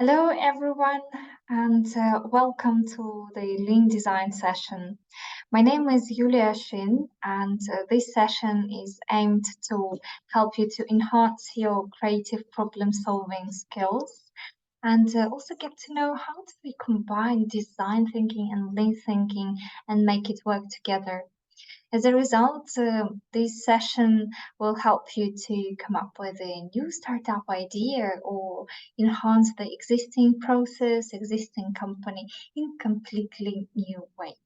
Hello, everyone, and welcome to the Lean Design session. My name is Yulia Shin, and this session is aimed to help you to enhance your creative problem-solving skills and also get to know how do we combine design thinking and lean thinking and make it work together. As a result, this session will help you to come up with a new startup idea or enhance the existing process, existing company in completely new way.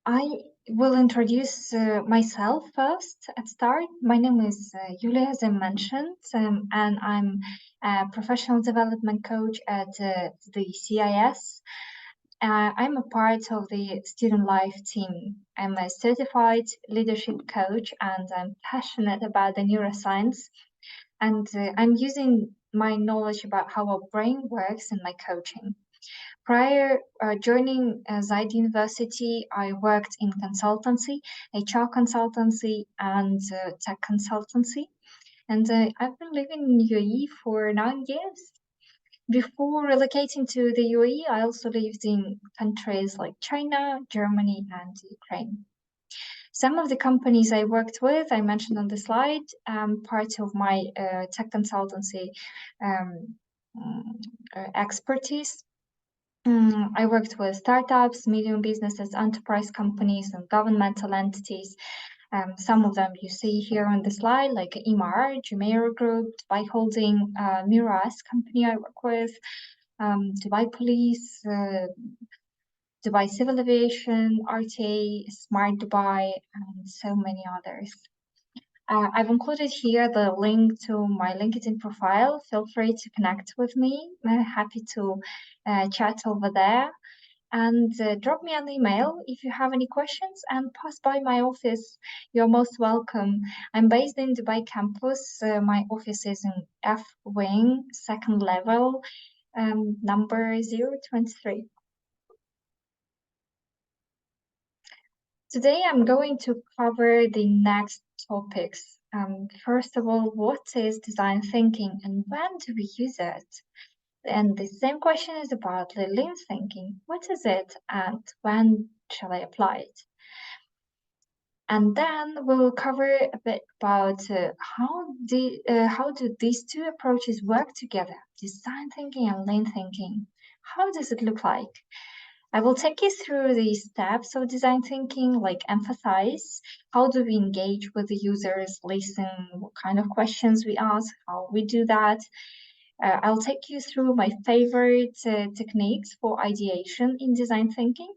I will introduce myself first at start. My name is Yulia, as I mentioned, and I'm a professional development coach at the CIS. I'm a part of the student life team. I'm a certified leadership coach and I'm passionate about the neuroscience. And I'm using my knowledge about how our brain works in my coaching. Prior joining Zaid University, I worked in consultancy, HR consultancy, and tech consultancy. And I've been living in UAE for 9 years. Before relocating to the UAE, I also lived in countries like China, Germany, and Ukraine. Some of the companies I worked with, I mentioned on the slide, part of my tech consultancy um, expertise. I worked with startups, medium businesses, enterprise companies, and governmental entities. Some of them you see here on the slide, like EMR, Jumeirah Group, Dubai Holding, Miras company I work with, Dubai Police, Dubai Civil Aviation, RTA, Smart Dubai, and so many others. I've included here the link to my LinkedIn profile. Feel free to connect with me. I'm happy to chat over there. And drop me an email if you have any questions and pass by my office. You're most welcome. I'm based in Dubai campus. My office is in F Wing, second level, number 023. Today I'm going to cover the next topics. First of all, what is design thinking and when do we use it? And the same question is about the lean thinking. What is it and when shall I apply it? And then we'll cover a bit about how do these two approaches work together, design thinking and lean thinking. How does it look like? I will take you through the steps of design thinking, like emphasize, how do we engage with the users, listen, what kind of questions we ask, how we do that. I'll take you through my favorite techniques for ideation in design thinking.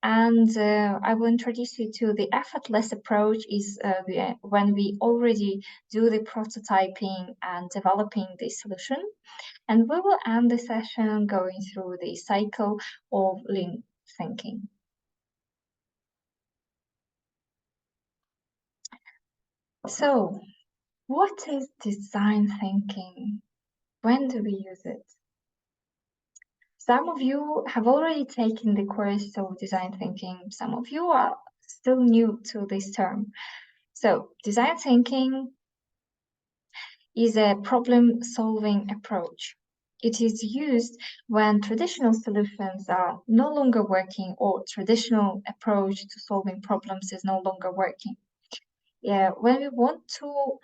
And I will introduce you to the effortless approach is when we already do the prototyping and developing the solution. And we will end the session going through the cycle of lean thinking. So, what is design thinking? When do we use it? Some of you have already taken the course of design thinking. Some of you are still new to this term. So, design thinking is a problem-solving approach. It is used when traditional solutions are no longer working or traditional approach to solving problems is no longer working. Yeah, when we want to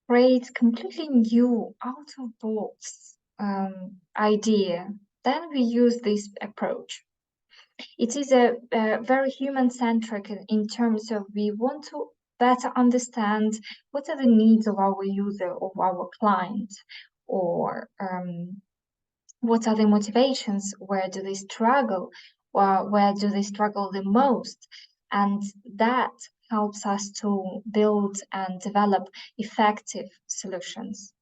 create completely new out-of-box idea, then we use this approach. It is a very human-centric in terms of we want to better understand what are the needs of our user, of our client, or what are the motivations, where do they struggle, or where do they struggle the most, and that helps us to build and develop effective solutions.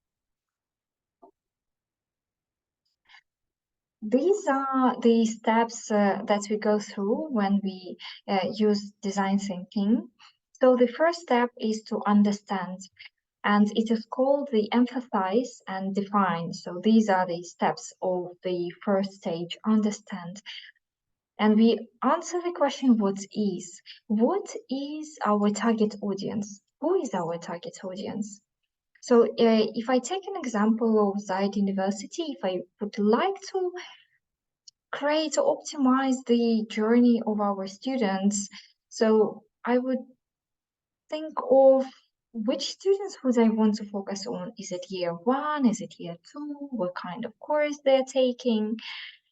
These are the steps that we go through when we use design thinking. So the first step is to understand, and it is called the emphasize and define. So these are the steps of the first stage, understand. And we answer the question, what is our target audience? Who is our target audience? So if I take an example of Zayed University, if I would like to create or optimize the journey of our students, so I would think of which students would I want to focus on. Is it year one? Is it year two? What kind of course they're taking?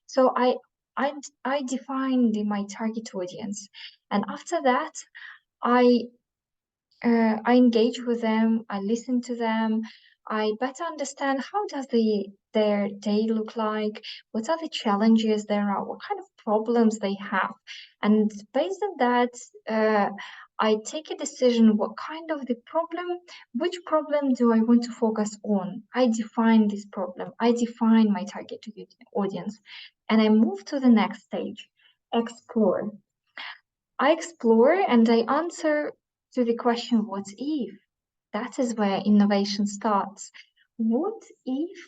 So I, I defined my target audience, and after that, I I engage with them, I listen to them, I better understand how does their day look like, what are the challenges there are, what kind of problems they have. And based on that, I take a decision what kind of the problem, which problem do I want to focus on. I define this problem, I define my target audience, and I move to the next stage, explore. I explore and I answer to the question, what if? That is where innovation starts. What if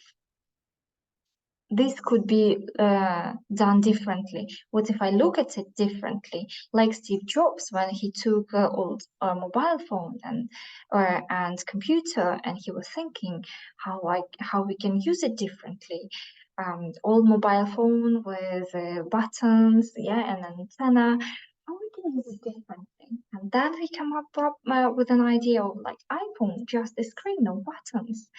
this could be done differently? What if I look at it differently? Like Steve Jobs when he took old mobile phone and computer, and he was thinking how we can use it differently. Old mobile phone with buttons, yeah, and an antenna. How we can use it differently? And then we come up with an idea of like iPhone, just a screen, no buttons,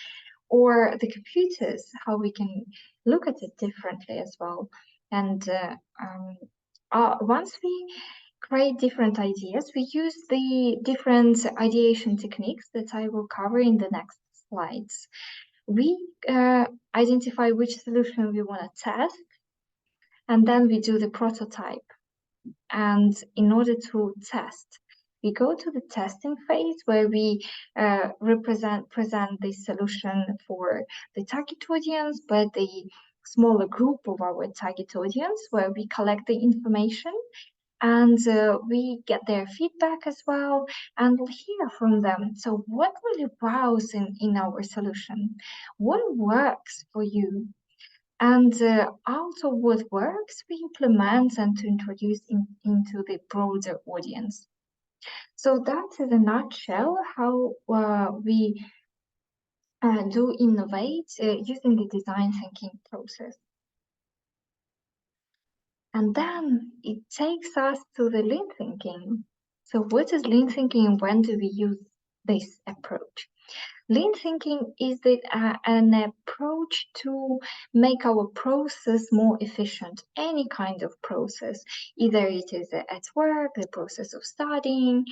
or the computers, how we can look at it differently as well. And once we create different ideas, we use the different ideation techniques that I will cover in the next slides. We identify which solution we want to test, and then we do the prototype. And in order to test, we go to the testing phase where we present the solution for the target audience, but the smaller group of our target audience, where we collect the information and we get their feedback as well, and we'll hear from them. So what will you browse in our solution? What works for you? And out of what works, we implement and to introduce into the broader audience. So that's in a nutshell how we do innovate using the design thinking process. And then it takes us to the lean thinking. So what is lean thinking and when do we use this approach? Lean thinking is an approach to make our process more efficient, any kind of process, either it is at work, the process of studying,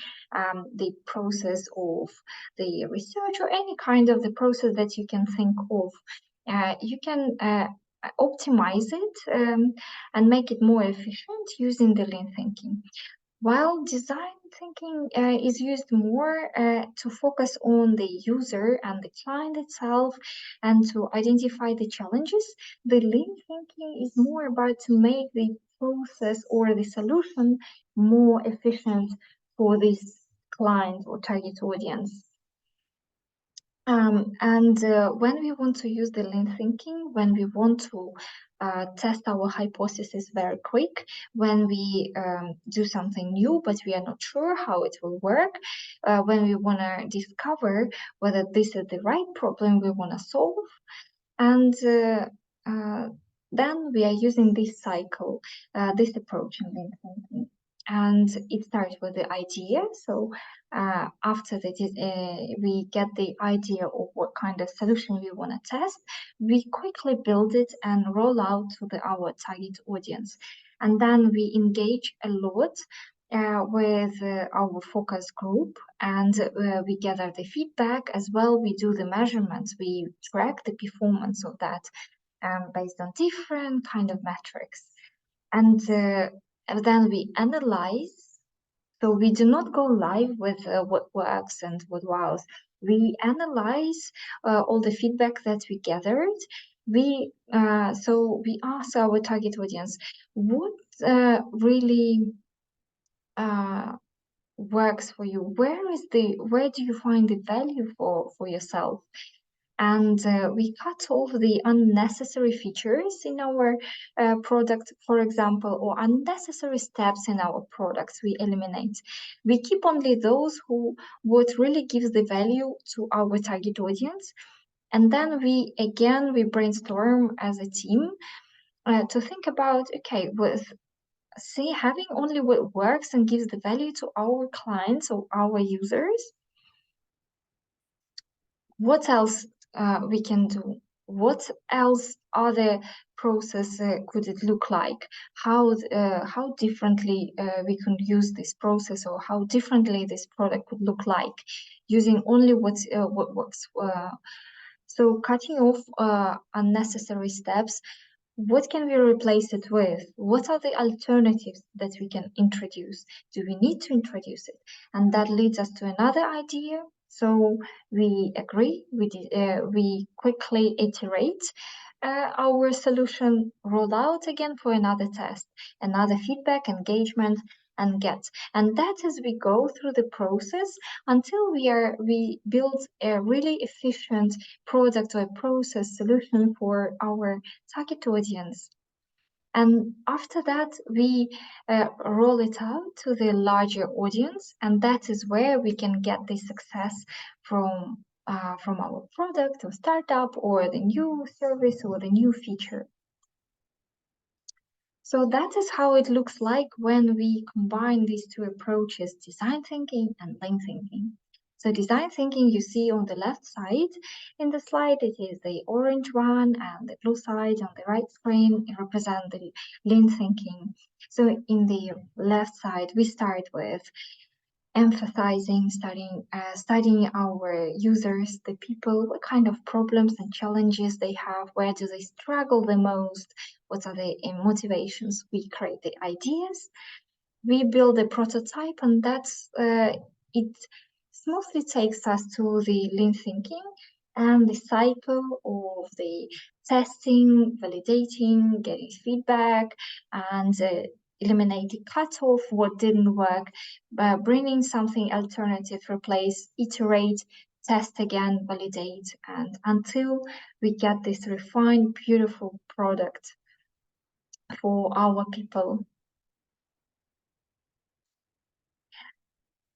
the process of the research, or any kind of the process that you can think of. You can optimize it and make it more efficient using the lean thinking. While design thinking is used more to focus on the user and the client itself and to identify the challenges, the lean thinking is more about to make the process or the solution more efficient for this client or target audience. And when we want to use the lean thinking, when we want to test our hypothesis very quick, when we do something new, but we are not sure how it will work, when we want to discover whether this is the right problem we want to solve, and then we are using this cycle, this approach in lean thinking. And it starts with the idea. So after we get the idea of what kind of solution we want to test, we quickly build it and roll out to our target audience. And then we engage a lot with our focus group, and we gather the feedback as well. We do the measurements, we track the performance of that based on different kind of metrics. And then we analyze. So we do not go live with what works and what wows. We analyze all the feedback that we gathered. So we ask our target audience, what really works for you? Where do you find the value for yourself? and we cut off the unnecessary features in our product, for example, or unnecessary steps in our products we eliminate. We keep only those who what really gives the value to our target audience. And then we brainstorm as a team to think about, okay, with having only what works and gives the value to our clients or our users, what else we can do? What else other process could it look like? How differently we can use this process, or how differently this product could look like using only what works. So cutting off unnecessary steps. What can we replace it with? What are the alternatives that we can introduce? Do we need to introduce it? And that leads us to another idea. So we agree, we quickly iterate our solution, roll out again for another test, another feedback, engagement, and get. And that as we go through the process until we build a really efficient product or a process solution for our target audience. And after that, we roll it out to the larger audience, and that is where we can get the success from our product or startup or the new service or the new feature. So that is how it looks like when we combine these two approaches, design thinking and lean thinking. So design thinking you see on the left side in the slide, it is the orange one, and the blue side on the right screen represent the lean thinking. So in the left side, we start with emphasizing studying our users, the people, what kind of problems and challenges they have, where do they struggle the most, what are the motivations. We create the ideas, we build a prototype, and that's it smoothly takes us to the lean thinking and the cycle of the testing, validating, getting feedback, and eliminating cutoff what didn't work, bringing something alternative, replace, iterate, test again, validate, and until we get this refined, beautiful product for our people.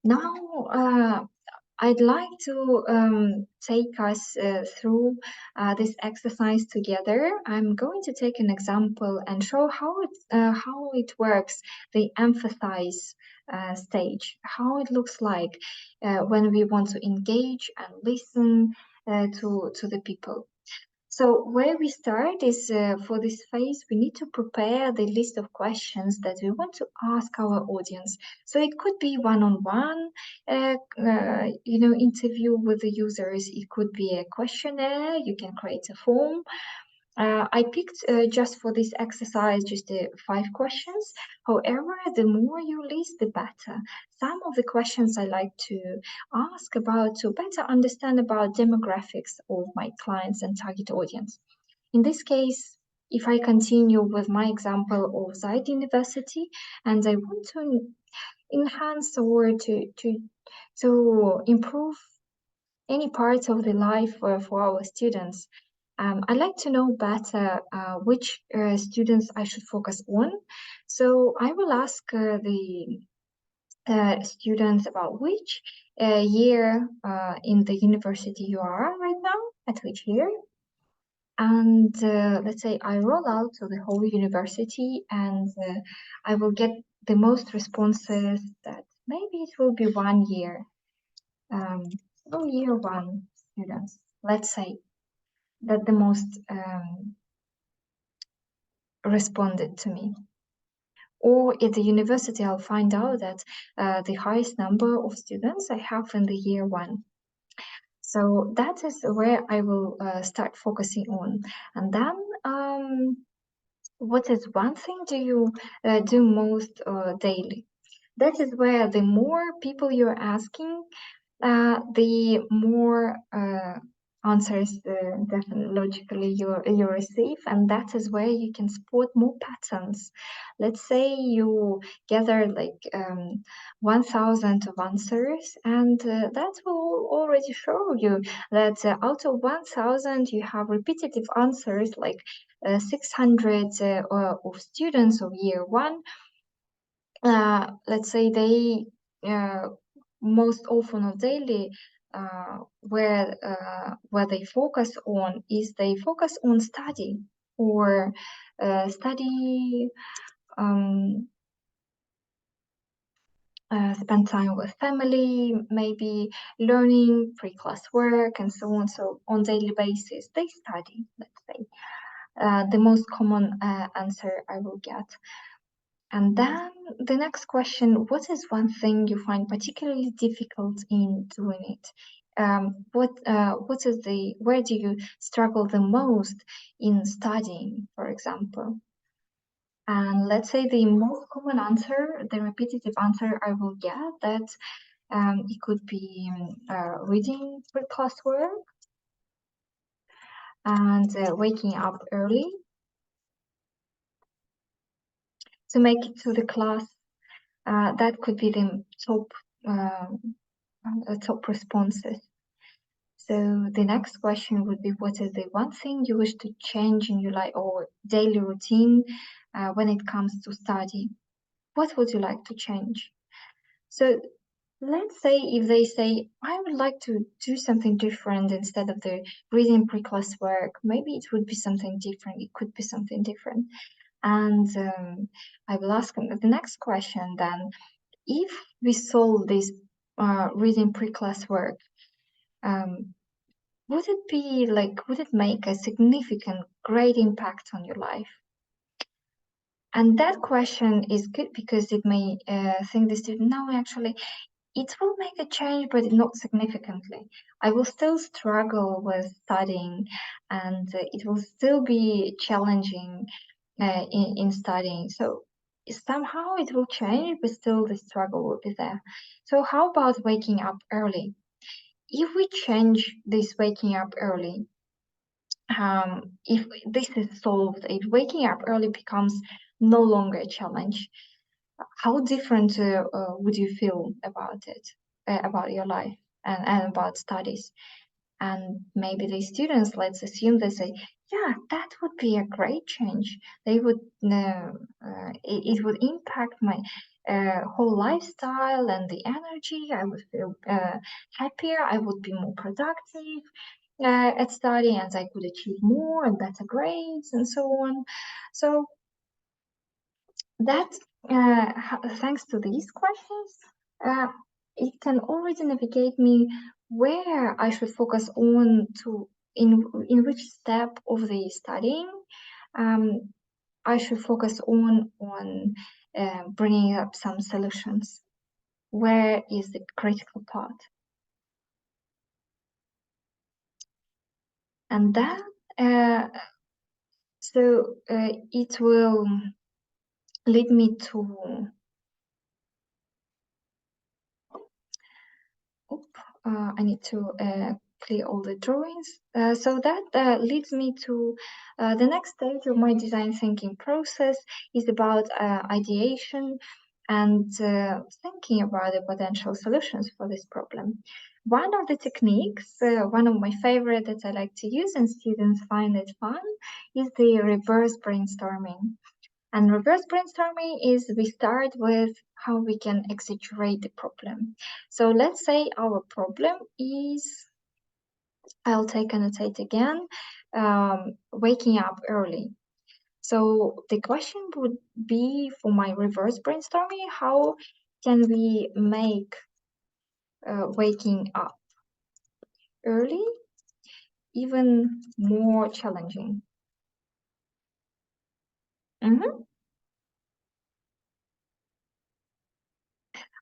Now, I'd like to take us through this exercise together. I'm going to take an example and show how it works, the emphasize stage, how it looks like when we want to engage and listen to the people. So where we start is for this phase, we need to prepare the list of questions that we want to ask our audience. So it could be one-on-one, interview with the users. It could be a questionnaire. You can create a form. I picked just for this exercise just 5 questions. However, the more you list, the better. Some of the questions I like to ask about to better understand about demographics of my clients and target audience. In this case, if I continue with my example of Zaid University, and I want to enhance or to improve any parts of the life for our students, I'd like to know better which students I should focus on. So I will ask the students about which year in the university you are right now, at which year. And let's say I roll out to the whole university, and I will get the most responses that maybe it will be 1 year. So year 1 students, let's say that the most responded to me. Or at the university, I'll find out that the highest number of students I have in the year 1. So that is where I will start focusing on. And then, what is one thing do you do most daily? That is where the more people you're asking, the more answers definitely logically you receive, and that is where you can spot more patterns. Let's say you gather like 1,000 of answers, and that will already show you that out of 1,000 you have repetitive answers like 600 of students of year one. Let's say they most often or daily where they focus on is they focus on study or study spend time with family, maybe learning pre-class work and so on. So on daily basis they study, let's say. The most common answer I will get. And then the next question, what is one thing you find particularly difficult in doing it? Where do you struggle the most in studying, for example? And let's say the most common answer, the repetitive answer I will get, that it could be reading pre-class work and waking up early to make it to the class. That could be the top responses. So the next question would be, what is the one thing you wish to change in your life or daily routine when it comes to study? What would you like to change? So let's say if they say, I would like to do something different instead of the reading pre-class work, maybe it would be something different. It could be something different. And I will ask them the next question then, if we solve this reading pre-class work, would it make a significant, great impact on your life? And that question is good because it may think the student, no, actually, it will make a change, but not significantly. I will still struggle with studying, and it will still be challenging in studying. So somehow it will change, but still the struggle will be there. So how about waking up early? If we change this waking up early, if this is solved, if waking up early becomes no longer a challenge, how different would you feel about it, about your life and about studies? And maybe the students, let's assume they say, yeah, that would be a great change. They would, it would impact my whole lifestyle and the energy. I would feel happier. I would be more productive at studying, and I could achieve more and better grades and so on. So that, thanks to these questions, it can already navigate me where I should focus on to in which step of the studying I should focus on bringing up some solutions. Where is the critical part? And then, it will lead me to I need to clear all the drawings. So that leads me to the next stage of my design thinking process is about ideation and thinking about the potential solutions for this problem. One of the techniques, one of my favorite that I like to use and students find it fun, is the reverse brainstorming. And reverse brainstorming is we start with how we can exaggerate the problem. So let's say our problem is, I'll take annotate again, waking up early. So the question would be for my reverse brainstorming, how can we make waking up early even more challenging? Mm-hmm.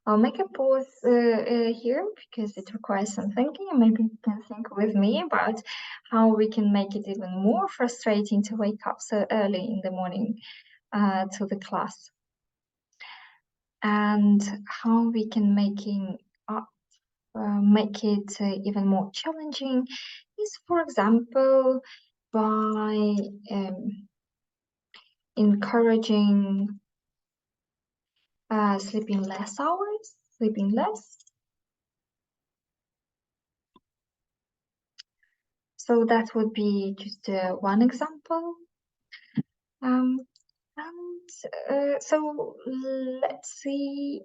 I'll make a pause here because it requires some thinking, and maybe you can think with me about how we can make it even more frustrating to wake up so early in the morning to the class, and how we can making up make it even more challenging is, for example, by encouraging sleeping less hours, sleeping less. So that would be just one example. And so let's see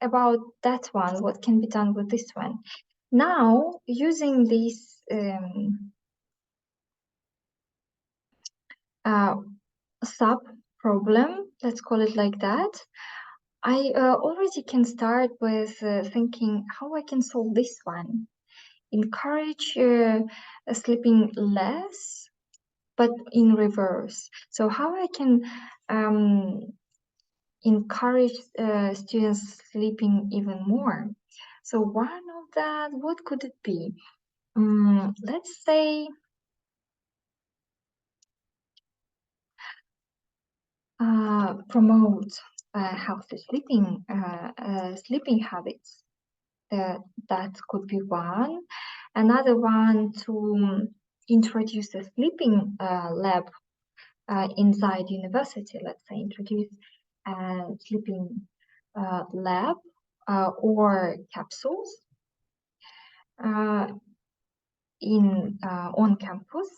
about that one, what can be done with this one. Now, using this sub-problem, let's call it like that, I already can start with thinking how I can solve this one. Encourage sleeping less, but in reverse. So how I can encourage students sleeping even more. So one of that, what could it be? Let's say promote healthy sleeping habits. That could be one. Another one, to introduce a sleeping lab inside university. Let's say introduce a sleeping lab or capsules on campus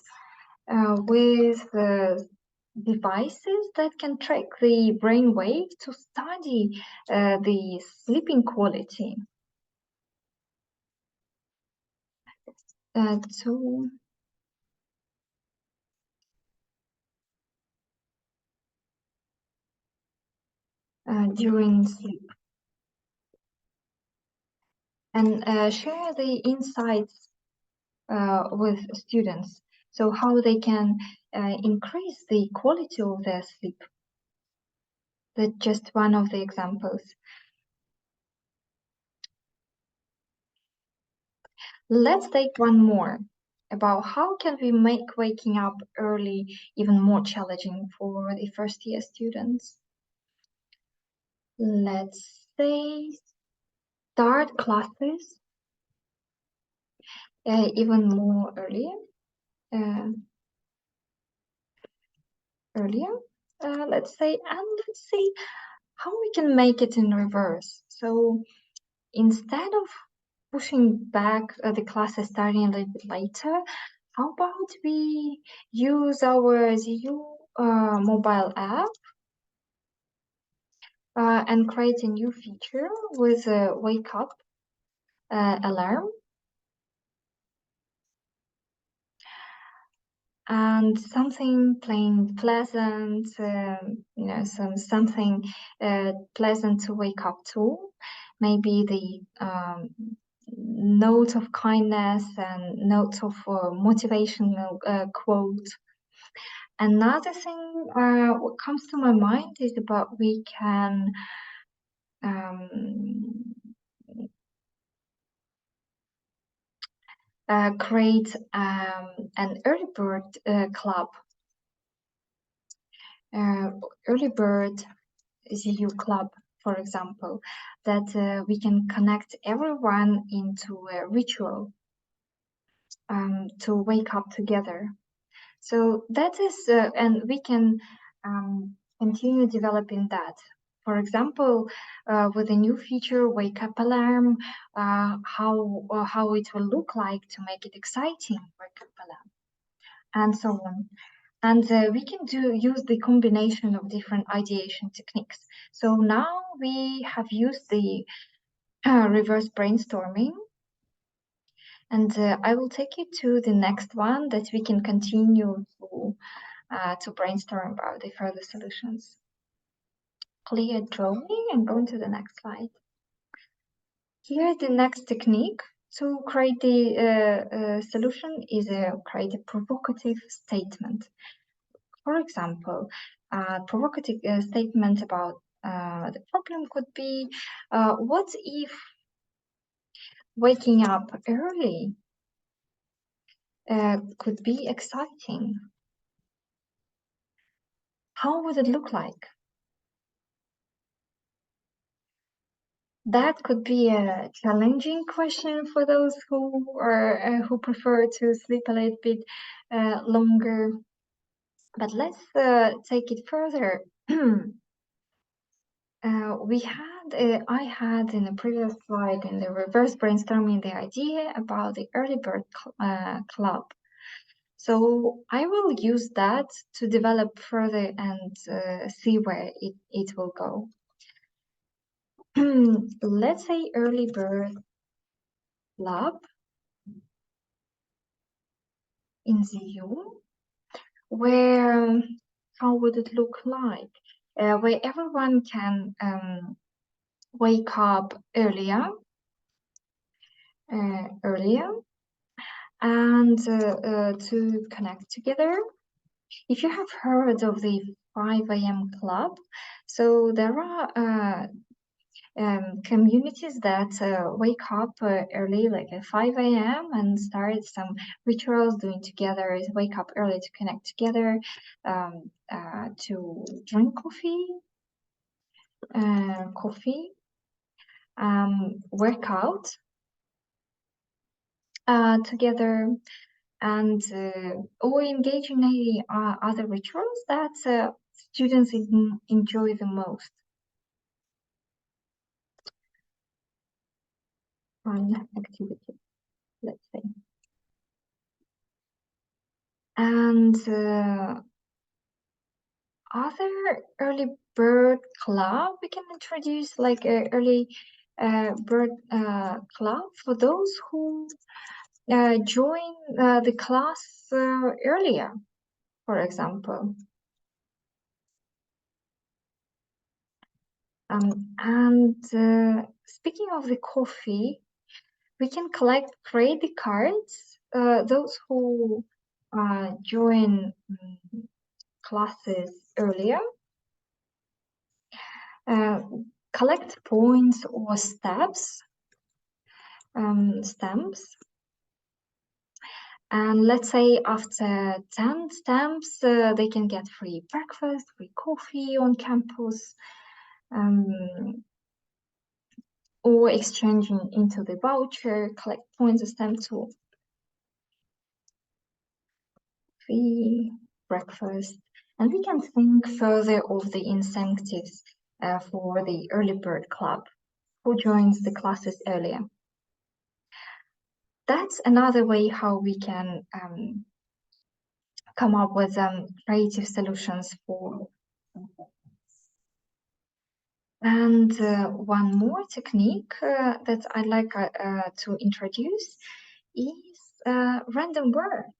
with devices that can track the brain wave to study the sleeping quality. To during sleep, and share the insights with students, so how they can increase the quality of their sleep. That's just one of the examples. Let's take one more about how can we make waking up early even more challenging for the first year students. Let's say start classes even more earlier. Let's say, and let's see how we can make it in reverse. So instead of pushing back the classes starting a little bit later, how about we use our ZU mobile app and create a new feature with a wake up alarm and something plain pleasant, something pleasant to wake up to. Maybe the note of kindness and note of motivational quote. Another thing what comes to my mind is about we can create an early bird club, early bird ZU club, for example, that we can connect everyone into a ritual to wake up together. So that is, and we can continue developing that. For example, with a new feature, wake up alarm, how it will look like to make it exciting, wake up alarm, and so on. And we can use the combination of different ideation techniques. So now we have used the reverse brainstorming, and I will take you to the next one that we can continue to brainstorm about the further solutions. Clear drawing and go into the next slide. Here, the next technique to create the solution is create a provocative statement. For example, a provocative statement about the problem could be, what if waking up early could be exciting? How would it look like? That could be a challenging question for those who prefer to sleep a little bit longer. But let's take it further. I had in the previous slide in the reverse brainstorming the idea about the early bird club. So I will use that to develop further and see where it will go. Let's say early bird club in the EU, where how would it look like? Where everyone can wake up earlier and to connect together. If you have heard of the 5 a.m. club, so there are communities that wake up early, like at 5 a.m. and start some rituals doing together, wake up early to connect together, to drink coffee, work out together, and or engage in any other rituals that students enjoy the most. Fun activity, let's say. And other early bird club, we can introduce like a early bird club for those who join the class earlier, for example. And speaking of the coffee, we can create the cards. Those who join classes earlier collect points or stamps, and let's say after 10 stamps, they can get free breakfast, free coffee on campus, or exchanging into the voucher, collect points, a stamp tool. Free breakfast. And we can think further of the incentives for the early bird club, who joins the classes earlier. That's another way how we can come up with creative solutions for. And one more technique that I'd like to introduce is random word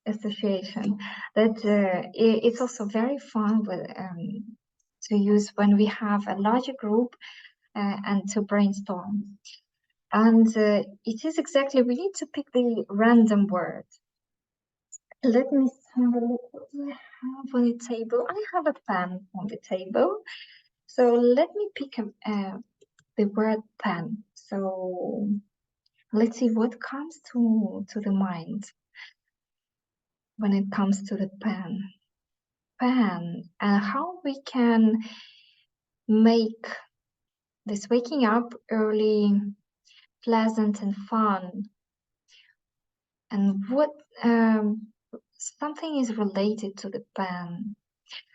association. That it's also very fun to use when we have a larger group and to brainstorm. And it is exactly, we need to pick the random word. Let me have a look. What do I have on the table? I have a pen on the table. So let me pick the word pen. So let's see what comes to the mind when it comes to the pen. Pen, and how we can make this waking up early pleasant and fun, and what something is related to the pen.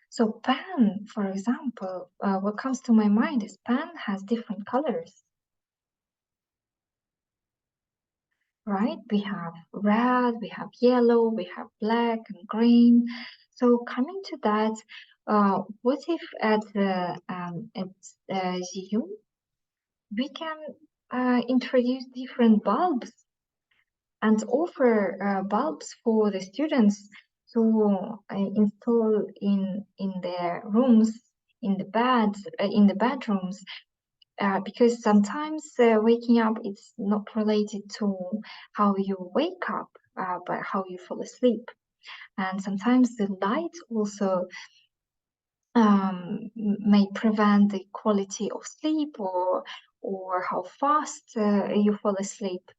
So pen, for example, what comes to my mind is pen has different colors, right? We have red, we have yellow, we have black and green. So coming to that, what if at ZU we can introduce different bulbs and offer bulbs for the students to install in their rooms, in the beds, in the bedrooms, because sometimes waking up is not related to how you wake up, but how you fall asleep. And sometimes the light also may prevent the quality of sleep or how fast you fall asleep.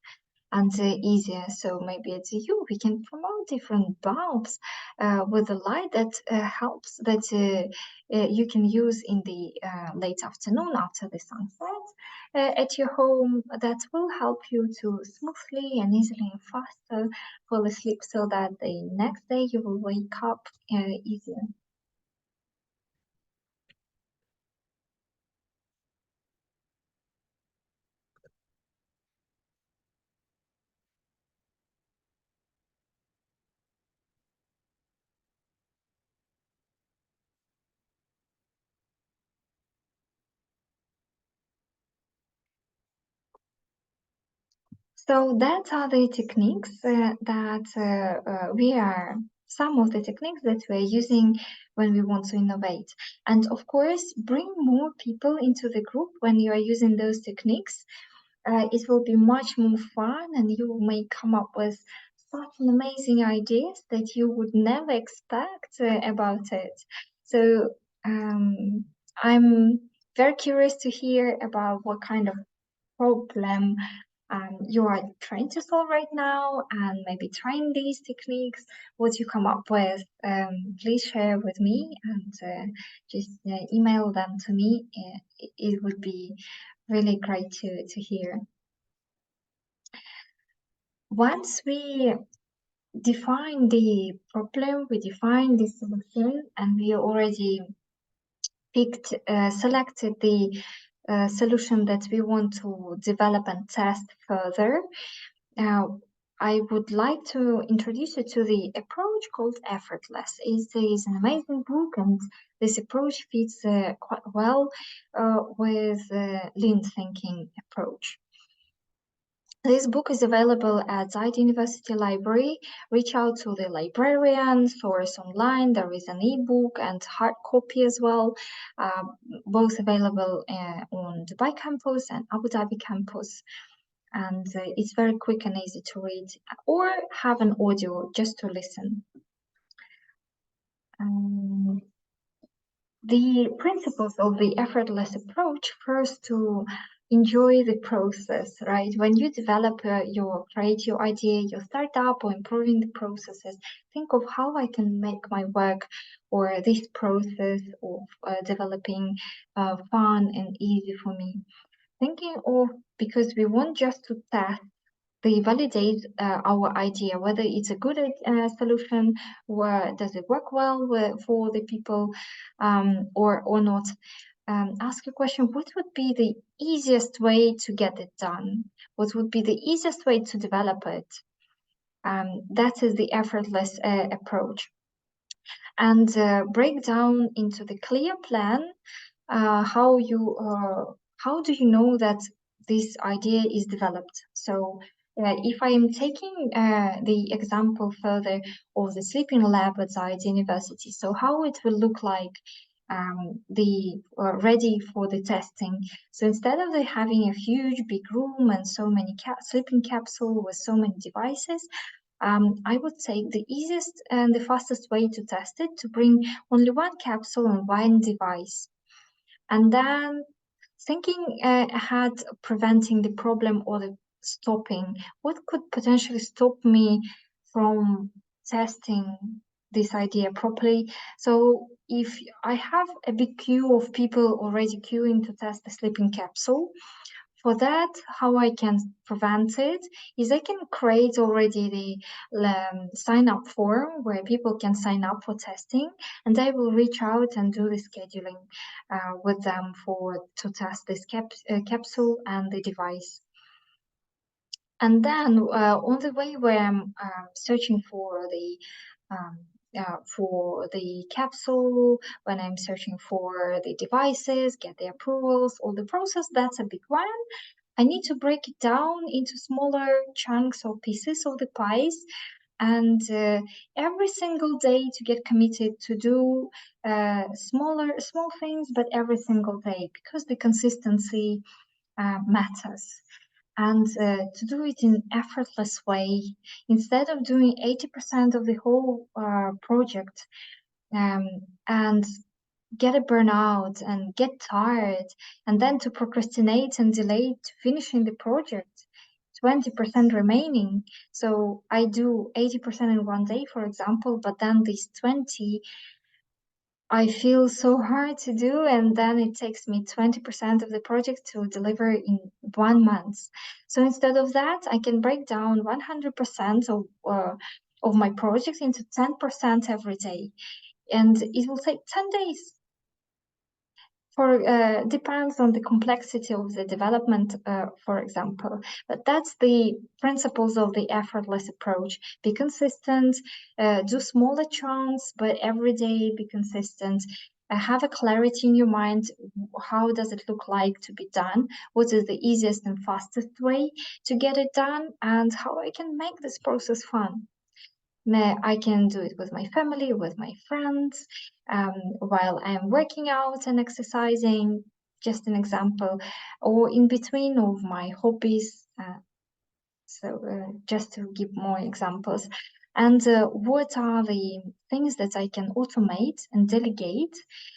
and easier. So maybe it's you. We can promote different bulbs with the light that helps that you can use in the late afternoon after the sunset at your home. That will help you to smoothly and easily and faster fall asleep, so that the next day you will wake up easier. So that are the techniques some of the techniques that we're using when we want to innovate. And of course, bring more people into the group when you are using those techniques. It will be much more fun, and you may come up with such an amazing ideas that you would never expect about it. So I'm very curious to hear about what kind of problem you are trying to solve right now, and maybe trying these techniques, what you come up with. Please share with me, and just email them to me. It would be really great to hear. Once we define the problem, we define the solution, and we already selected the solution that we want to develop and test further. I would like to introduce you to the approach called Effortless. It is an amazing book, and this approach fits quite well with lean thinking approach. This book is available at Zeit University Library. Reach out to the librarian, source online. There is an ebook and hard copy as well, both available on Dubai campus and Abu Dhabi campus. And it's very quick and easy to read, or have an audio just to listen. The principles of the effortless approach, first, to enjoy the process, right? When you develop create your idea, your startup, or improving the processes, think of how I can make my work or this process of developing fun and easy for me. Thinking of, because we want just to test, they validate our idea, whether it's a good solution, or does it work well for the people, or not. Ask a question: what would be the easiest way to get it done? What would be the easiest way to develop it? That is the effortless approach. And break down into the clear plan how do you know that this idea is developed. So if I am taking the example further of the sleeping lab at Zeit University, so how it will look like ready for the testing. So instead of having a huge big room and so many sleeping capsule with so many devices, I would say the easiest and the fastest way to test it, to bring only one capsule and one device. And then thinking ahead, preventing the problem or the stopping. What could potentially stop me from testing this idea properly? So if I have a big queue of people already queuing to test the sleeping capsule, for that, how I can prevent it is I can create already the sign up form where people can sign up for testing, and I will reach out and do the scheduling with them to test this capsule and the device. And then on the way where I'm searching for the capsule, when I'm searching for the devices, get the approvals, all the process, that's a big one. I need to break it down into smaller chunks or pieces of the pies, and every single day to get committed to do small things, but every single day, because the consistency matters. And to do it in an effortless way, instead of doing 80% of the whole project and get a burnout and get tired, and then to procrastinate and delay to finishing the project, 20% remaining. So I do 80% in one day, for example, but then these 20 I feel so hard to do, and then it takes me 20% of the project to deliver in 1 month. So instead of that, I can break down 100% of my project into 10% every day, and it will take 10 days. Depends on the complexity of the development, for example. But that's the principles of the effortless approach. Be consistent, do smaller chunks, but every day be consistent. Have a clarity in your mind. How does it look like to be done? What is the easiest and fastest way to get it done? And how I can make this process fun. I can do it with my family, with my friends, while I'm working out and exercising, just an example, or in between of my hobbies. Just to give more examples. And what are the things that I can automate and delegate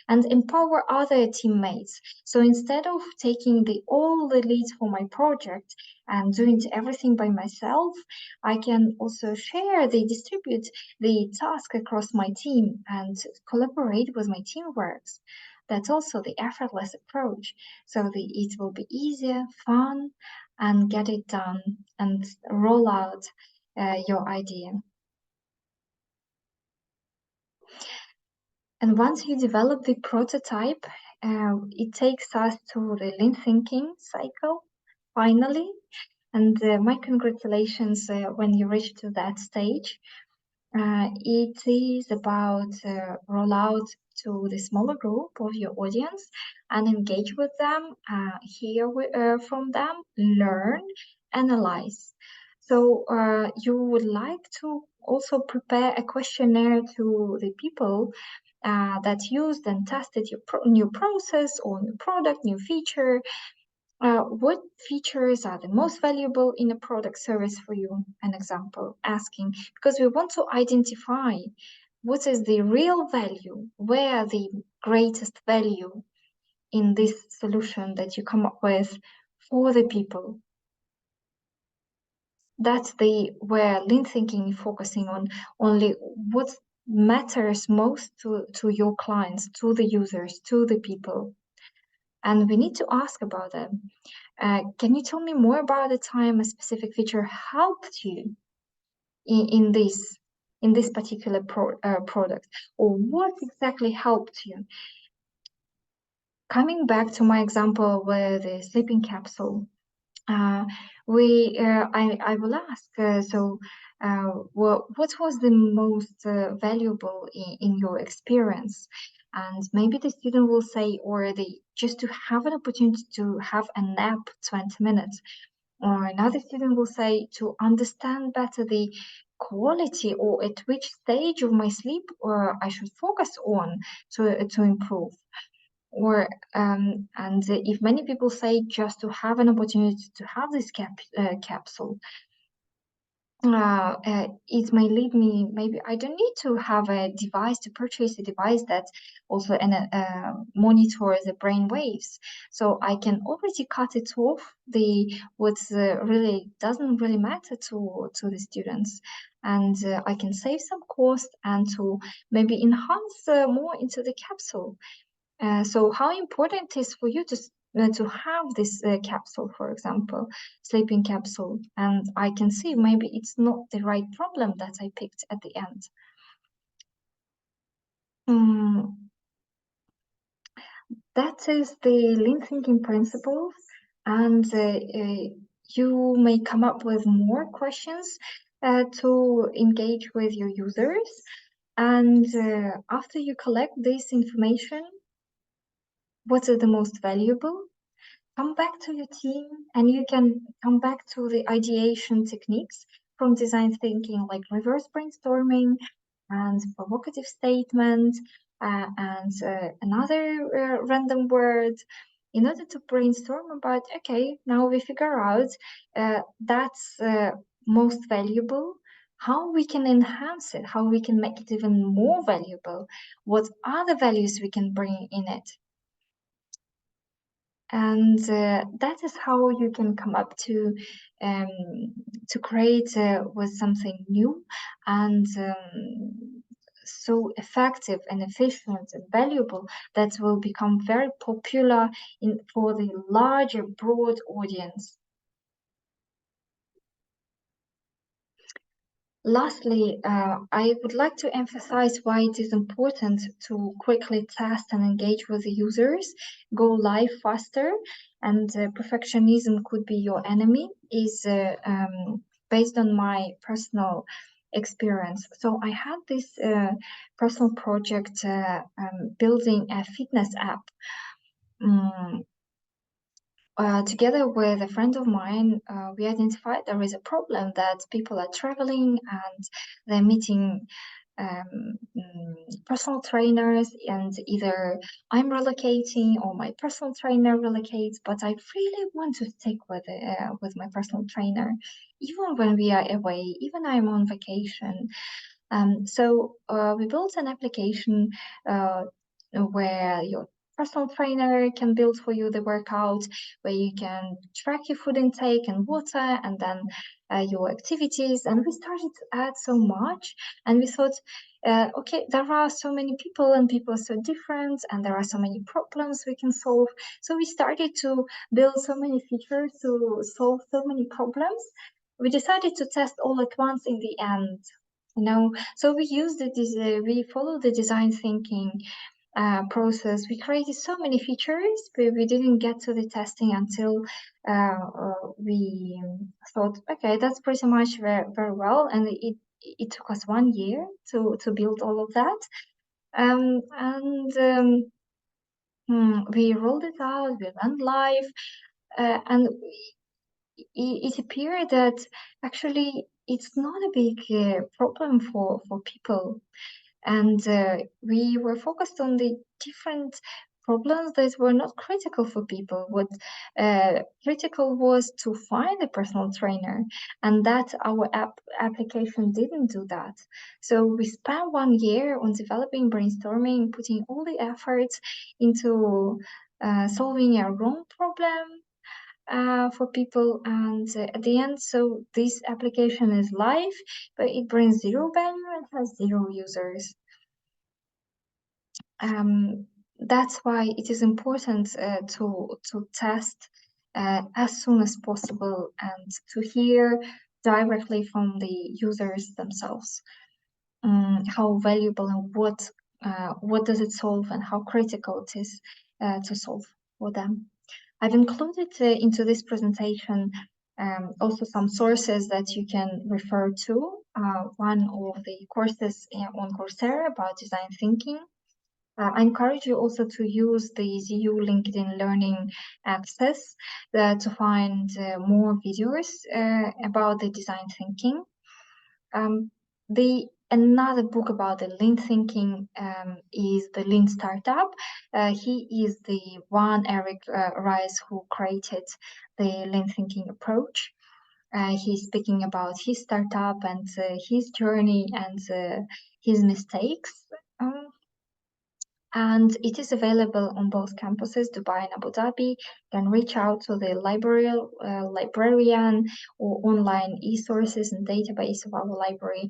and empower other teammates? So instead of taking all the leads for my project and doing everything by myself, I can also distribute the task across my team and collaborate with my teamworks. That's also the effortless approach. So it will be easier, fun, and get it done and roll out your idea. And once you develop the prototype, it takes us to the lean thinking cycle, finally. And my congratulations when you reach to that stage. It is about rollout to the smaller group of your audience and engage with them, hear from them, learn, analyze. So you would like to also prepare a questionnaire to the people that used and tested your new process or new product, new feature. What features are the most valuable in a product service for you? An example, asking, because we want to identify what is the real value, where the greatest value in this solution that you come up with for the people. That's where lean thinking is focusing on only what matters most to your clients, to the users, to the people. And we need to ask about them. Can you tell me more about the time a specific feature helped you in this particular product, or what exactly helped you? Coming back to my example with the sleeping capsule, I will ask. What was the most valuable in your experience? And maybe the student will say, or just to have an opportunity to have a nap 20 minutes. Or another student will say to understand better the quality or at which stage of my sleep I should focus on to improve. Or and if many people say just to have an opportunity to have this capsule, it may lead me, maybe I don't need to have a device to purchase a device that also monitors the brain waves. So I can already cut it off what really doesn't really matter to the students. And I can save some cost and to maybe enhance more into the capsule. So how important is for you to have this capsule, for example, sleeping capsule, and I can see maybe it's not the right problem that I picked at the end. That is the lean thinking principles, and you may come up with more questions to engage with your users. And after you collect this information, what is the most valuable? Come back to your team, and you can come back to the ideation techniques from design thinking, like reverse brainstorming and provocative statement and another random word, in order to brainstorm about, okay, now we figure out that's most valuable, how we can enhance it, how we can make it even more valuable, what other values we can bring in it. And that is how you can come up um, to create with something new and so effective and efficient and valuable that will become very popular for the larger, broad audience. Lastly, I would like to emphasize why it is important to quickly test and engage with the users, go live faster, and perfectionism could be your enemy, is based on my personal experience. So I had this personal project building a fitness app. Um, Together with a friend of mine, we identified there is a problem that people are traveling and they're meeting personal trainers, and either I'm relocating or my personal trainer relocates, but I really want to stick with my personal trainer, even when we are away, even I'm on vacation. So we built an application uh, where your personal trainer can build for you the workout, where you can track your food intake and water, and then your activities. And we started to add so much, and we thought, okay, there are so many people, and people are so different, and there are so many problems we can solve. So we started to build so many features to solve so many problems. We decided to test all at once in the end. So we used we followed the design thinking process. We created so many features, but we didn't get to the testing until we thought, okay, that's pretty much very, very well. And it took us 1 year to build all of that. We rolled it out, we went live, and it appeared that actually it's not a big problem for people. And we were focused on the different problems that were not critical for people. What critical was to find a personal trainer, and that our application didn't do that. So we spent 1 year on developing brainstorming, putting all the efforts into solving our own problem for people, and at the end, so this application is live, but it brings zero value and has zero users. That's why it is important to test as soon as possible and to hear directly from the users themselves how valuable and what does it solve and how critical it is to solve for them. I've included into this presentation also some sources that you can refer to. One of the courses on Coursera about design thinking. I encourage you also to use the ZU LinkedIn Learning access to find more videos about the design thinking. Another book about the lean thinking is the Lean Startup. He is the one, Eric Rice, who created the lean thinking approach. He's speaking about his startup and his journey and his mistakes. And it is available on both campuses, Dubai and Abu Dhabi. You can reach out to the librarian or online e-sources and database of our library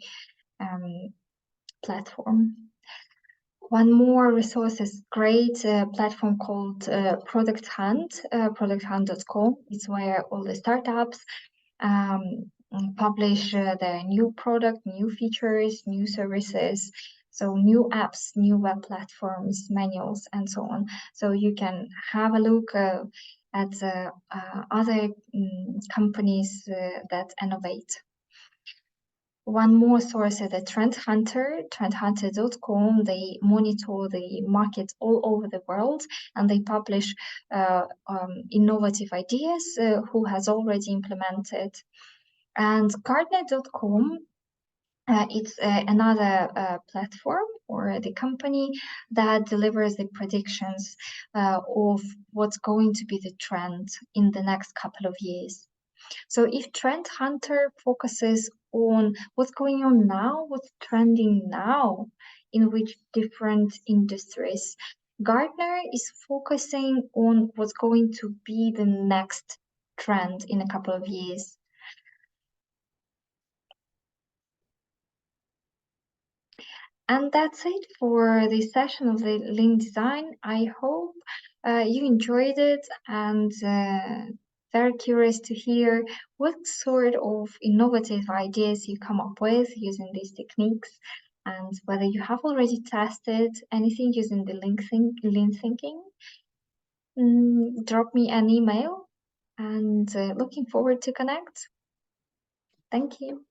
platform. One more resource is great platform called Product Hunt, producthunt.com. It's where all the startups publish their new product, new features, new services, so new apps, new web platforms, manuals, and so on. So you can have a look at other companies that innovate. One more source is the Trend Hunter, trendhunter.com. They monitor the markets all over the world, and they publish innovative ideas who has already implemented. And Gartner.com, it's another platform or the company that delivers the predictions of what's going to be the trend in the next couple of years. So if Trend Hunter focuses on what's going on now, what's trending now, in which different industries, Gartner is focusing on what's going to be the next trend in a couple of years. And that's it for this session of the Lean Design. I hope you enjoyed it and very curious to hear what sort of innovative ideas you come up with using these techniques and whether you have already tested anything using the lean thinking. Drop me an email and looking forward to connect. Thank you.